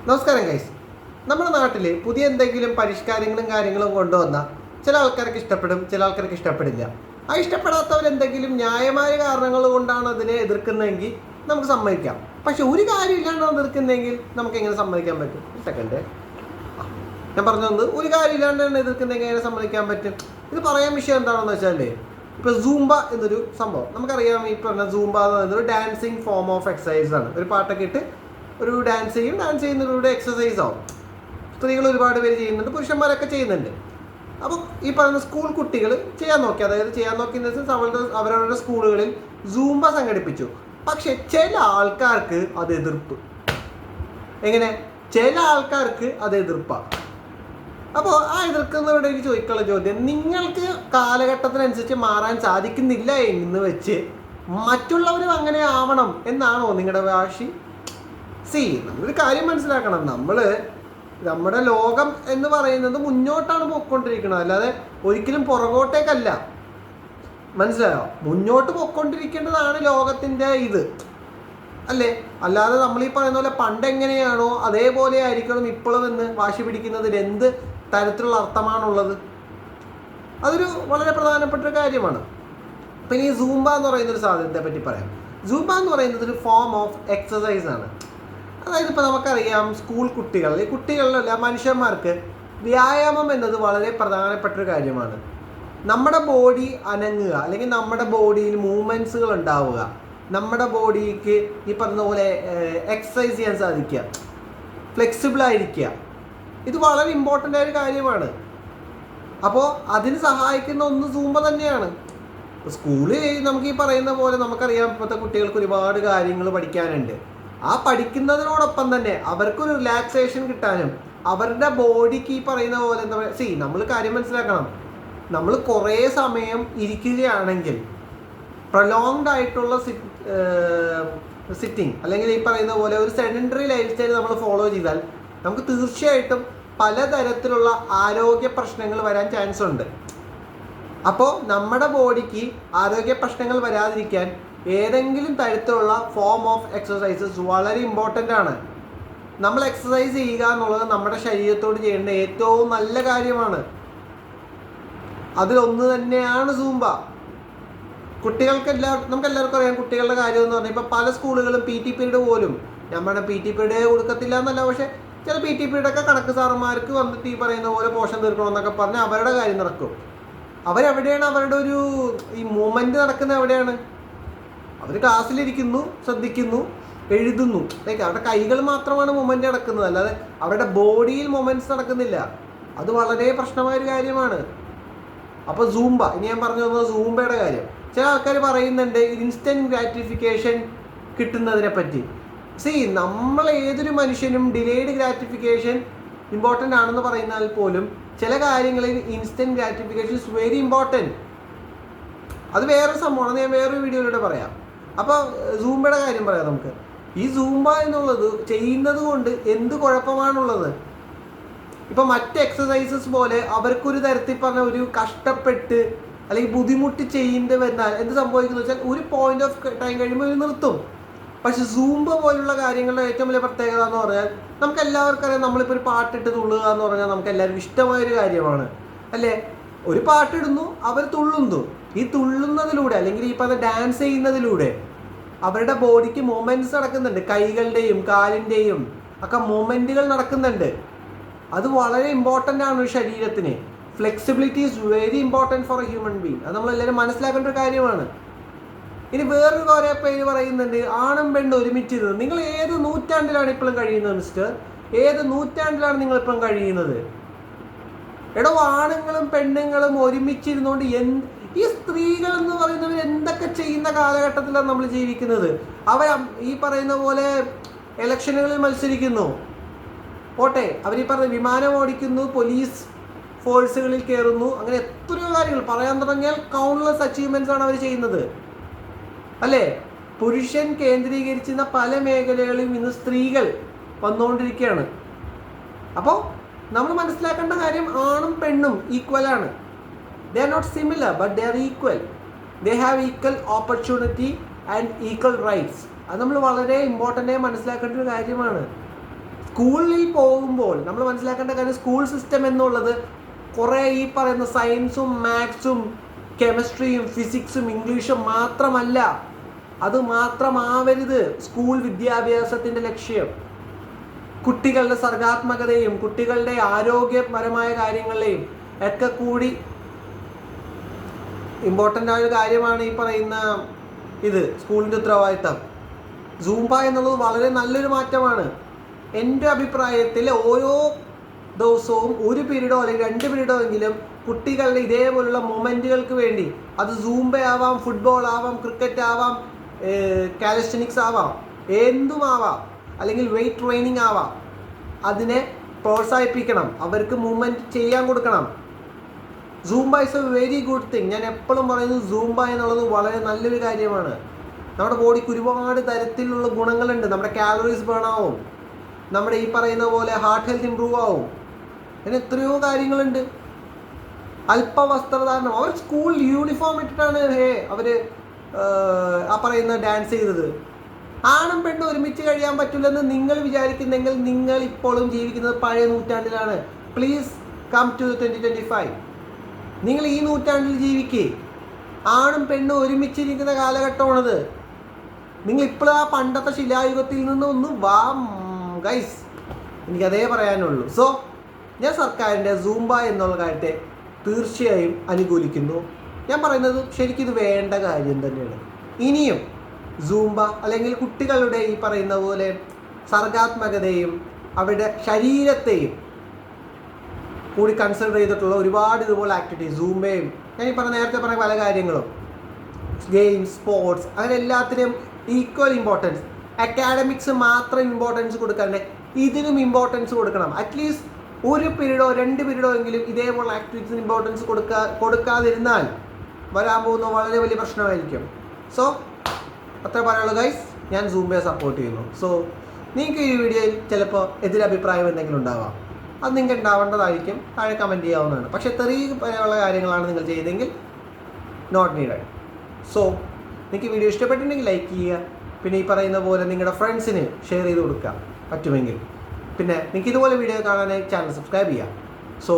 നമസ്കാരം ഗൈസ്. നമ്മുടെ നാട്ടിൽ പുതിയ എന്തെങ്കിലും പരിഷ്കാരങ്ങളും കാര്യങ്ങളും കൊണ്ടുവന്നാൽ ചില ആൾക്കാർക്ക് ഇഷ്ടപ്പെടും, ചില ആൾക്കാർക്ക് ഇഷ്ടപ്പെടില്ല. ആ ഇഷ്ടപ്പെടാത്തവരെന്തെങ്കിലും ന്യായമായ കാരണങ്ങൾ കൊണ്ടാണ് അതിനെ എതിർക്കുന്നതെങ്കിൽ നമുക്ക് സമ്മതിക്കാം. പക്ഷെ ഒരു കാര്യമില്ലാണ്ടാണ് എതിർക്കുന്നതെങ്കിൽ നമുക്ക് എങ്ങനെ സമ്മതിക്കാൻ പറ്റും? സെക്കൻഡ്, ഞാൻ പറഞ്ഞു തന്നത് ഒരു കാര്യമില്ലാണ്ടാണ് എതിർക്കുന്നതെങ്കിൽ എങ്ങനെ സമ്മതിക്കാൻ പറ്റും? ഇത് പറയാൻ വിഷയം എന്താണെന്ന് വെച്ചാൽ, ഇപ്പോൾ സൂംബ എന്നൊരു സംഭവം നമുക്കറിയാം. ഈ പറഞ്ഞ സൂംബ എന്ന് പറയുന്നത് ഒരു ഡാൻസിങ് ഫോം ഓഫ് എക്സസൈസ് ആണ്. ഒരു പാട്ടൊക്കെ ഇട്ട് ഒരു ഡാൻസ് ചെയ്യുന്നതിലൂടെ എക്സസൈസ് ആവും. സ്ത്രീകൾ ഒരുപാട് പേര് ചെയ്യുന്നുണ്ട്, പുരുഷന്മാരൊക്കെ ചെയ്യുന്നുണ്ട്. അപ്പം ഈ പറയുന്ന സ്കൂൾ കുട്ടികൾ ചെയ്യാൻ നോക്കി എന്ന് വെച്ചാൽ അവരവരുടെ സ്കൂളുകളിൽ സൂംബ സംഘടിപ്പിച്ചു. പക്ഷെ ചില ആൾക്കാർക്ക് അത് എതിർപ്പ്. എങ്ങനെ? ചില ആൾക്കാർക്ക് അത് എതിർപ്പാണ്. അപ്പോൾ ആ എതിർക്കുന്നവരുടെ എനിക്ക് ചോദിക്കാനുള്ള ചോദ്യം, നിങ്ങൾക്ക് കാലഘട്ടത്തിനനുസരിച്ച് മാറാൻ സാധിക്കുന്നില്ല എന്ന് വെച്ച് മറ്റുള്ളവരും അങ്ങനെ ആവണം എന്നാണോ നിങ്ങളുടെ വാശി? നമ്മളൊരു കാര്യം മനസ്സിലാക്കണം, നമ്മുടെ ലോകം എന്ന് പറയുന്നത് മുന്നോട്ടാണ് പോയിക്കൊണ്ടിരിക്കുന്നത്, അല്ലാതെ ഒരിക്കലും പുറകോട്ടേക്കല്ല. മനസ്സിലായോ? മുന്നോട്ട് പോയിക്കൊണ്ടിരിക്കേണ്ടതാണ് ലോകത്തിൻ്റെ ഇത്, അല്ലേ? അല്ലാതെ നമ്മൾ ഈ പറയുന്ന പോലെ പണ്ടെങ്ങനെയാണോ അതേപോലെ ആയിരിക്കണം ഇപ്പോഴും എന്ന് വാശി പിടിക്കുന്നതിൽ എന്ത് തരത്തിലുള്ള അർത്ഥമാണുള്ളത്? അതൊരു വളരെ പ്രധാനപ്പെട്ട ഒരു കാര്യമാണ്. പിന്നെ ഈ സൂംബ എന്ന് പറയുന്നൊരു സാധനത്തെ പറ്റി പറയാം. സൂംബ എന്ന് പറയുന്നത് ഒരു ഫോം ഓഫ് എക്സസൈസ് ആണ്. അതായത് ഇപ്പോൾ നമുക്കറിയാം, സ്കൂൾ കുട്ടികളിലല്ല മനുഷ്യന്മാർക്ക് വ്യായാമം എന്നത് വളരെ പ്രധാനപ്പെട്ട ഒരു കാര്യമാണ്. നമ്മുടെ ബോഡി അനങ്ങുക, അല്ലെങ്കിൽ നമ്മുടെ ബോഡിയിൽ മൂവ്മെൻറ്റ്സുകൾ ഉണ്ടാവുക, നമ്മുടെ ബോഡിക്ക് ഈ പറഞ്ഞ പോലെ എക്സസൈസ് ചെയ്യാൻ സാധിക്കുക, ഫ്ലെക്സിബിളായിരിക്കുക, ഇത് വളരെ ഇമ്പോർട്ടൻ്റ് ആയ ഒരു കാര്യമാണ്. അപ്പോൾ അതിന് സഹായിക്കുന്ന ഒന്ന് സൂംബ തന്നെയാണ്. സ്കൂളിൽ നമുക്ക് ഈ പറയുന്ന പോലെ നമുക്കറിയാം, ഇപ്പോഴത്തെ കുട്ടികൾക്ക് ഒരുപാട് കാര്യങ്ങൾ പഠിക്കാനുണ്ട്. ആ പഠിക്കുന്നതിനോടൊപ്പം തന്നെ അവർക്കൊരു റിലാക്സേഷൻ കിട്ടാനും അവരുടെ ബോഡിക്ക് ഈ പറയുന്ന പോലെ എന്താ പറയുക, നമ്മൾ കാര്യം മനസ്സിലാക്കണം, നമ്മൾ കുറേ സമയം ഇരിക്കുകയാണെങ്കിൽ പ്രൊലോങ്ഡ് ആയിട്ടുള്ള സിറ്റിംഗ്, അല്ലെങ്കിൽ ഈ പറയുന്ന പോലെ ഒരു സെഡൻറ്ററി ലൈഫ് സ്റ്റൈൽ നമ്മൾ ഫോളോ ചെയ്താൽ നമുക്ക് തീർച്ചയായിട്ടും പലതരത്തിലുള്ള ആരോഗ്യ പ്രശ്നങ്ങൾ വരാൻ ചാൻസ് ഉണ്ട്. അപ്പോൾ നമ്മുടെ ബോഡിക്ക് ആരോഗ്യ പ്രശ്നങ്ങൾ വരാതിരിക്കാൻ ഏതെങ്കിലും തരത്തിലുള്ള ഫോം ഓഫ് എക്സസൈസസ് വളരെ ഇമ്പോർട്ടൻ്റ് ആണ്. നമ്മൾ എക്സസൈസ് ചെയ്യുക എന്നുള്ളത് നമ്മുടെ ശരീരത്തോട് ചെയ്യേണ്ട ഏറ്റവും നല്ല കാര്യമാണ്. അതിലൊന്ന് തന്നെയാണ് സൂംബ. നമുക്ക് എല്ലാവർക്കും അറിയാം കുട്ടികളുടെ കാര്യം എന്ന് പറഞ്ഞാൽ ഇപ്പോൾ പല സ്കൂളുകളും PT പീരീഡ് പോലും, നമ്മുടെ PT പീരീഡ് കൊടുക്കത്തില്ല എന്നല്ല, പക്ഷേ ചില PT പീരീഡൊക്കെ കണക്ക് സാറന്മാർക്ക് വന്നിട്ട് ഈ പറയുന്ന പോലെ പോഷൻ തീർക്കണമെന്നൊക്കെ പറഞ്ഞ് അവരുടെ കാര്യം നടക്കും. അവരെവിടെയാണ് അവരുടെ ഈ മൂവ്മെൻറ്റ് നടക്കുന്നത്? എവിടെയാണ്? അവർ ക്ലാസ്സിലിരിക്കുന്നു, ശ്രദ്ധിക്കുന്നു, എഴുതുന്നു. അവരുടെ കൈകൾ മാത്രമാണ് മൊമെൻ്റ് നടക്കുന്നത്, അല്ലാതെ അവരുടെ ബോഡിയിൽ മൊമെൻറ്റ്സ് നടക്കുന്നില്ല. അത് വളരെ പ്രശ്നമായൊരു കാര്യമാണ്. അപ്പോൾ സൂംബ, ഇനി ഞാൻ പറഞ്ഞു തന്നത് സൂംബയുടെ കാര്യം. ചില ആൾക്കാർ പറയുന്നുണ്ട് ഇൻസ്റ്റൻറ്റ് ഗ്രാറ്റിഫിക്കേഷൻ കിട്ടുന്നതിനെ പറ്റി. നമ്മൾ ഏതൊരു മനുഷ്യനും ഡിലേഡ് ഗ്രാറ്റിഫിക്കേഷൻ ഇമ്പോർട്ടൻ്റ് ആണെന്ന് പറയുന്നാൽ പോലും ചില കാര്യങ്ങളിൽ instant gratification is very important. അത് വേറൊരു സംഭവമാണ്, ഞാൻ വേറൊരു വീഡിയോയിലൂടെ പറയാം. അപ്പോൾ സൂംബയുടെ കാര്യം പറയാം നമുക്ക്. ഈ സൂംബ എന്നുള്ളത് ചെയ്യുന്നത് കൊണ്ട് എന്ത് കുഴപ്പമാണുള്ളത്? ഇപ്പം മറ്റ് എക്സസൈസസ് പോലെ അവർക്കൊരു തരത്തിൽ പറഞ്ഞ ഒരു കഷ്ടപ്പെട്ട് അല്ലെങ്കിൽ ബുദ്ധിമുട്ട് ചെയ്യേണ്ടി വന്നാൽ എന്ത് സംഭവിക്കുന്നു വെച്ചാൽ ഒരു പോയിന്റ് ഓഫ് ടൈം കഴിയുമ്പോൾ ഇത് നിർത്തും. പക്ഷെ സൂംബ പോലുള്ള കാര്യങ്ങളുടെ ഏറ്റവും വലിയ പ്രത്യേകത എന്ന് പറഞ്ഞാൽ നമുക്ക് എല്ലാവർക്കും അറിയാം, നമ്മളിപ്പോൾ ഒരു പാട്ടിട്ട് തുള്ളുക എന്ന് പറഞ്ഞാൽ നമുക്ക് എല്ലാവർക്കും ഇഷ്ടമായൊരു കാര്യമാണ്, അല്ലേ? ഒരു പാട്ടിടുന്നു, അവർ തുള്ളുന്നു. ഈ തുള്ളുന്നതിലൂടെ അല്ലെങ്കിൽ ഈ പറഞ്ഞ ഡാൻസ് ചെയ്യുന്നതിലൂടെ അവരുടെ ബോഡിക്ക് മൂവ്മെൻറ്റ്സ് നടക്കുന്നുണ്ട്, കൈകളുടെയും കാലിൻ്റെയും ഒക്കെ മൂവ്മെൻറ്റുകൾ നടക്കുന്നുണ്ട്. അത് വളരെ ഇമ്പോർട്ടൻ്റ് ആണ് ഒരു ശരീരത്തിന്. Flexibility is very important for A human being. അത് നമ്മളെല്ലാവരും മനസ്സിലാക്കേണ്ട ഒരു കാര്യമാണ്. ഇനി വേറൊരു കുറേ പേര് പറയുന്നുണ്ട് ആണും പെണ്ണും ഒരുമിച്ചിരുന്നു. നിങ്ങൾ ഏത് നൂറ്റാണ്ടിലാണ് ഇപ്പോഴും കഴിയുന്നത് മിസ്റ്റർ? ഏത് നൂറ്റാണ്ടിലാണ് നിങ്ങളിപ്പം കഴിയുന്നത്? എടോ, ആണുങ്ങളും പെണ്ണുങ്ങളും ഒരുമിച്ചിരുന്നുകൊണ്ട് ഈ സ്ത്രീകൾ എന്ന് പറയുന്നവർ എന്തൊക്കെ ചെയ്യുന്ന കാലഘട്ടത്തിലാണ് നമ്മൾ ജീവിക്കുന്നത്? അവർ ഈ പറയുന്ന പോലെ ഇലക്ഷനുകളിൽ മത്സരിക്കുന്നു, പോട്ടെ, അവർ ഈ പറഞ്ഞ വിമാനം ഓടിക്കുന്നു, പോലീസ് ഫോഴ്സുകളിൽ കയറുന്നു, അങ്ങനെ എത്രയോ കാര്യങ്ങൾ പറയാൻ തുടങ്ങിയാൽ കൗണ്ട്ലെസ് അച്ചീവ്മെൻറ്റ്സ് ആണ് അവർ ചെയ്യുന്നത്, അല്ലേ? പുരുഷൻ കേന്ദ്രീകരിച്ചിരുന്ന പല മേഖലകളിലും ഇന്ന് സ്ത്രീകൾ വന്നുകൊണ്ടിരിക്കുകയാണ്. അപ്പോൾ നമ്മൾ മനസ്സിലാക്കേണ്ട കാര്യം, ആണും പെണ്ണും ഈക്വലാണ്. They are not similar, but they are equal. They have equal opportunity and equal rights. അത് നമ്മൾ വളരെ ഇമ്പോർട്ടൻ്റ് ആയി മനസ്സിലാക്കേണ്ട ഒരു കാര്യമാണ്. സ്കൂളിൽ പോകുമ്പോൾ നമ്മൾ മനസ്സിലാക്കേണ്ട കാര്യം സ്കൂൾ സിസ്റ്റം എന്നുള്ളത് കുറേ ഈ പറയുന്ന സയൻസും മാത്സും കെമിസ്ട്രിയും ഫിസിക്സും ഇംഗ്ലീഷും മാത്രമല്ല. അത് മാത്രമാവരുത് സ്കൂൾ വിദ്യാഭ്യാസത്തിൻ്റെ ലക്ഷ്യം. കുട്ടികളുടെ സർഗാത്മകതയും കുട്ടികളുടെ ആരോഗ്യപരമായ കാര്യങ്ങളെയും ഒക്കെ കൂടി ഇമ്പോർട്ടൻ്റ് ആയ ഒരു കാര്യമാണ് ഈ പറയുന്ന സ്കൂളിൻ്റെ ഉത്തരവാദിത്തം. സൂംബ എന്നുള്ളത് വളരെ നല്ലൊരു മാറ്റമാണ്. എൻ്റെ അഭിപ്രായത്തിൽ ഓരോ ദിവസവും 1 പീരീഡോ അല്ലെങ്കിൽ 2 പീരീഡോ എങ്കിലും കുട്ടികളുടെ ഇതേപോലുള്ള മൊമെൻറ്റുകൾക്ക് വേണ്ടി, അത് സൂംബ ആവാം, ഫുട്ബോൾ ആവാം, ക്രിക്കറ്റ് ആവാം, കാലിസ്റ്റനിക്സ് ആവാം, എന്തുമാവാം, അല്ലെങ്കിൽ വെയ്റ്റ് ട്രെയിനിങ് ആവാം, അതിനെ പ്രോത്സാഹിപ്പിക്കണം. അവർക്ക് മൂവ്മെൻറ്റ് ചെയ്യാൻ കൊടുക്കണം. Zumba is A very good thing. ഞാൻ എപ്പോഴും പറയുന്നു സൂംബ എന്നുള്ളത് വളരെ നല്ലൊരു കാര്യമാണ്. നമ്മുടെ ബോഡിക്ക് ഒരുപാട് തരത്തിലുള്ള ഗുണങ്ങളുണ്ട്. നമ്മുടെ കാലറീസ് ബേൺ ആവും, നമ്മുടെ ഈ പറയുന്ന പോലെ ഹാർട്ട് ഹെൽത്ത് ഇമ്പ്രൂവ് ആവും, അങ്ങനെ എത്രയോ കാര്യങ്ങളുണ്ട്. അല്പ വസ്ത്രധാരണം, അവർ സ്കൂൾ യൂണിഫോം ഇട്ടിട്ടാണ് അവർ ആ പറയുന്ന ഡാൻസ് ചെയ്തത്. ആണും പെണ്ണും ഒരുമിച്ച് കഴിയാൻ പറ്റില്ലെന്ന് നിങ്ങൾ വിചാരിക്കുന്നെങ്കിൽ നിങ്ങൾ ഇപ്പോഴും ജീവിക്കുന്നത് പഴയ നൂറ്റാണ്ടിലാണ്. Please come to 2025. നിങ്ങൾ ഈ നൂറ്റാണ്ടിൽ ജീവിക്കേ. ആണും പെണ്ണും ഒരുമിച്ചിരിക്കുന്ന കാലഘട്ടമാണത്. നിങ്ങൾ ഇപ്പോഴും ആ പണ്ടത്തെ ശിലായുഗത്തിൽ നിന്ന് ഒന്ന് വാ ഗൈസ്, എനിക്കതേ പറയാനുള്ളൂ. സോ ഞാൻ സർക്കാരിൻ്റെ സൂംബ എന്നുള്ള കാര്യത്തെ തീർച്ചയായും അനുകൂലിക്കുന്നു. ഞാൻ പറയുന്നത് ശരിക്കും ഇത് വേണ്ട കാര്യം തന്നെയാണ്. ഇനിയും സൂംബ അല്ലെങ്കിൽ കുട്ടികളുടെ ഈ പറയുന്ന പോലെ സർഗാത്മകതയും അവരുടെ ശരീരത്തെയും കൂടി കൺസിഡർ ചെയ്തിട്ടുള്ള ഒരുപാട് ഇതുപോലെ ആക്ടിവിറ്റീസ്, സൂംബയും ഞാൻ ഈ നേരത്തെ പറഞ്ഞ പല കാര്യങ്ങളും, ഗെയിംസ്, സ്പോർട്സ്, അങ്ങനെ എല്ലാത്തിനും ഈക്വൽ ഇമ്പോർട്ടൻസ്. അക്കാഡമിക്സ് മാത്രം ഇമ്പോർട്ടൻസ് കൊടുക്കാണ്ട് ഇതിനും ഇമ്പോർട്ടൻസ് കൊടുക്കണം. അറ്റ്ലീസ്റ്റ് 1 പീരീഡോ 2 പീരീഡോ എങ്കിലും ഇതേപോലെ ആക്ടിവിറ്റീസിന് ഇമ്പോർട്ടൻസ് കൊടുക്കാതിരുന്നാൽ വരാൻ പോകുന്ന വളരെ വലിയ പ്രശ്നമായിരിക്കും. സോ അത്ര പറയാനുള്ളൂ ഗൈസ്. ഞാൻ സൂംബയെ സപ്പോർട്ട് ചെയ്യുന്നു. സോ നിങ്ങൾക്ക് ഈ വീഡിയോയിൽ ചിലപ്പോൾ എതിരഭിപ്രായം എന്തെങ്കിലും ഉണ്ടാവാം. അത് നിങ്ങൾക്ക് ഉണ്ടാവേണ്ടതായിരിക്കും, താഴെ കമൻറ്റ് ചെയ്യാവുന്നതാണ്. പക്ഷേ തെറിയുള്ള കാര്യങ്ങളാണ് നിങ്ങൾ ചെയ്തെങ്കിൽ നോട്ട് നീഡഡ്. സോ നിങ്ങൾക്ക് വീഡിയോ ഇഷ്ടപ്പെട്ടിട്ടുണ്ടെങ്കിൽ ലൈക്ക് ചെയ്യുക. പിന്നെ ഈ പറയുന്ന പോലെ നിങ്ങളുടെ ഫ്രണ്ട്സിന് ഷെയർ ചെയ്ത് കൊടുക്കുക പറ്റുമെങ്കിൽ. പിന്നെ നിങ്ങൾക്ക് ഇതുപോലെ വീഡിയോ കാണാനായി ചാനൽ സബ്സ്ക്രൈബ് ചെയ്യുക. സോ